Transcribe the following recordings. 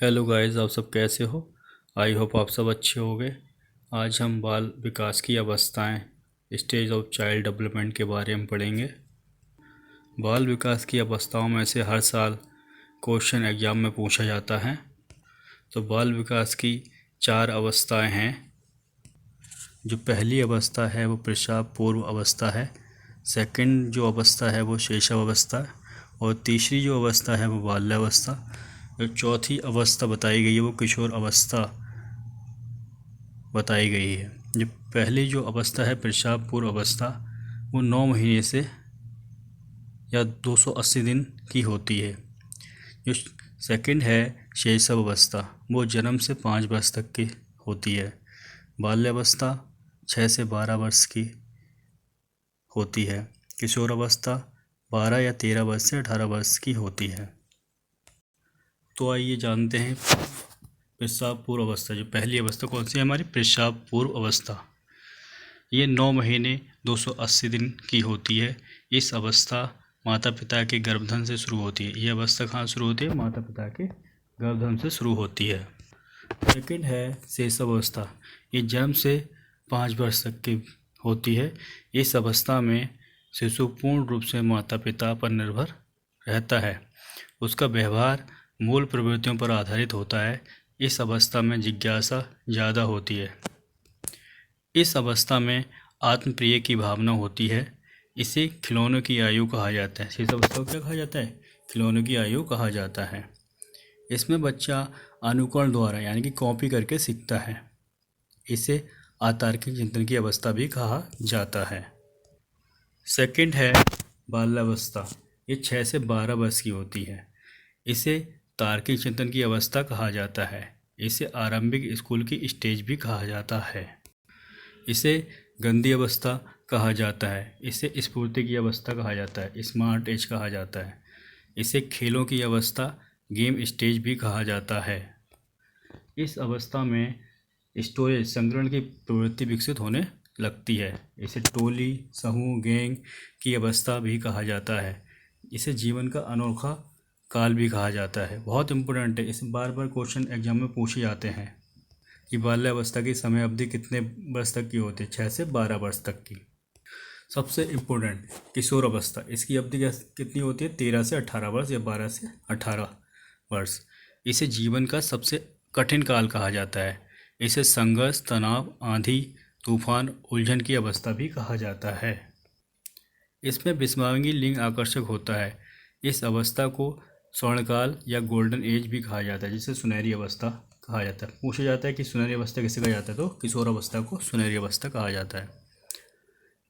Hello guys, आप सब कैसे हो। आई होप आप सब अच्छे होंगे। आज हम बाल विकास की अवस्थाएं, स्टेज ऑफ चाइल्ड डेवलपमेंट के बारे में पढ़ेंगे। बाल विकास की अवस्थाओं में से हर साल क्वेश्चन एग्जाम में पूछा जाता है। तो बाल विकास की 4 अवस्थाएं हैं। जो पहली अवस्था है वो प्रसव पूर्व अवस्था है। सेकंड जो अवस्था है वो शैशव अवस्था है। और तीसरी जो अवस्था है वो बाल्यावस्था। जो चौथी अवस्था बताई गई है वो किशोर अवस्था बताई गई है। जो पहली जो अवस्था है प्रसव पूर्व अवस्था, वो 9 महीने से या 280 दिन की होती है। जो सेकंड है शैशव अवस्था, वो जन्म से 5 वर्ष तक की होती है। बाल्यावस्था 6 से 12 वर्ष की होती है। किशोर अवस्था 12 या 13 वर्ष से 18 वर्ष की होती है। तो आइए जानते हैं प्रसव पूर्व अवस्था। जो पहली अवस्था कौन सी है हमारी, प्रसव पूर्व अवस्था। ये 9 महीने 280 दिन की होती है। इस अवस्था माता पिता के गर्भधान से शुरू होती है। ये अवस्था कहाँ शुरू होती है, माता पिता के गर्भधान से शुरू होती है। सेकंड है शैशव अवस्था। ये जन्म से 5 वर्ष तक की होती है। इस अवस्था में शिशु पूर्ण रूप से माता पिता पर निर्भर रहता है। उसका व्यवहार मूल प्रवृत्तियों पर आधारित होता है। इस अवस्था में जिज्ञासा ज़्यादा होती है। इस अवस्था में आत्मप्रिय की भावना होती है। इसे खिलौनों की आयु कहा जाता है। इस अवस्था को क्या कहा जाता है, खिलौनों की आयु कहा जाता है। इसमें बच्चा अनुकरण द्वारा यानी कि कॉपी करके सीखता है। इसे अतार्किक चिंतन की अवस्था भी कहा जाता है। सेकंड है बाल्यावस्था। ये 6 से 12 वर्ष की होती है। इसे तार्किक चिंतन की अवस्था कहा जाता है। इसे आरंभिक स्कूल की स्टेज भी कहा जाता है। इसे गंदी अवस्था कहा जाता है। इसे स्फूर्ति की अवस्था कहा जाता है, स्मार्ट एज कहा जाता है। इसे खेलों की अवस्था, गेम स्टेज भी कहा जाता है। इस अवस्था में स्टोरेज संग्रहण की प्रवृत्ति विकसित होने लगती है। इसे टोली, समूह, गैंग की अवस्था भी कहा जाता है। इसे जीवन का अनोखा काल भी कहा जाता है। बहुत इंपॉर्टेंट है, इसे बार बार क्वेश्चन एग्जाम में पूछे जाते हैं कि बाल्यावस्था की समय अवधि कितने वर्ष तक की होती है, 6 से 12 वर्ष तक की। सबसे इम्पोर्टेंट किशोर अवस्था, इसकी अवधि कितनी होती है, 13 से 18 वर्ष या 12 से 18 वर्ष। इसे जीवन का सबसे कठिन काल कहा जाता है। इसे संघर्ष, तनाव, आंधी, तूफान, उलझन की अवस्था भी कहा जाता है। इसमें विषमांगी लिंग आकर्षक होता है। इस अवस्था को स्वर्णकाल या गोल्डन एज भी कहा जाता है, जिसे सुनहरी अवस्था कहा जाता है। पूछा जाता है कि सुनहरी अवस्था किसे कहा जाता है, तो किशोर अवस्था को सुनहरी अवस्था कहा जाता है।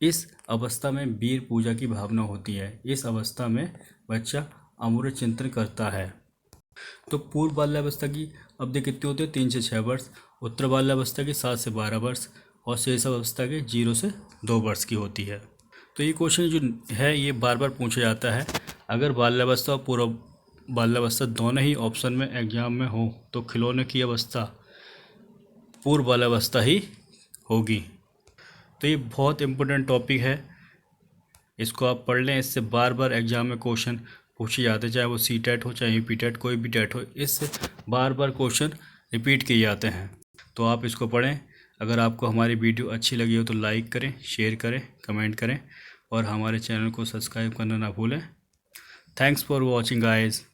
इस अवस्था में वीर पूजा की भावना होती है। इस अवस्था में बच्चा अमूल्य चिंतन करता है। तो पूर्व बाल्यावस्था की अवधि कितनी होती है, 3 से 6 वर्ष। उत्तर बाल्यावस्था की 7 से 12 वर्ष। और शेष अवस्था के 0 से 2 वर्ष की होती है। तो ये क्वेश्चन जो है ये बार बार पूछा जाता है। अगर बाल्यावस्था और पूर्व बाल्यावस्था दोनों ही ऑप्शन में एग्जाम में हो तो खिलौने की अवस्था पूर्व बाल्यावस्था ही होगी। तो ये बहुत इम्पोर्टेंट टॉपिक है, इसको आप पढ़ लें। इससे बार बार एग्जाम में क्वेश्चन पूछे जाते हैं, चाहे वो सी-टेट हो चाहे यूपी-टेट, कोई भी टेट हो, इससे बार बार क्वेश्चन रिपीट किए जाते हैं। तो आप इसको पढ़ें। अगर आपको हमारी वीडियो अच्छी लगी हो तो लाइक करें, शेयर करें, कमेंट करें और हमारे चैनल को सब्सक्राइब करना ना भूलें। Thanks for watching guys.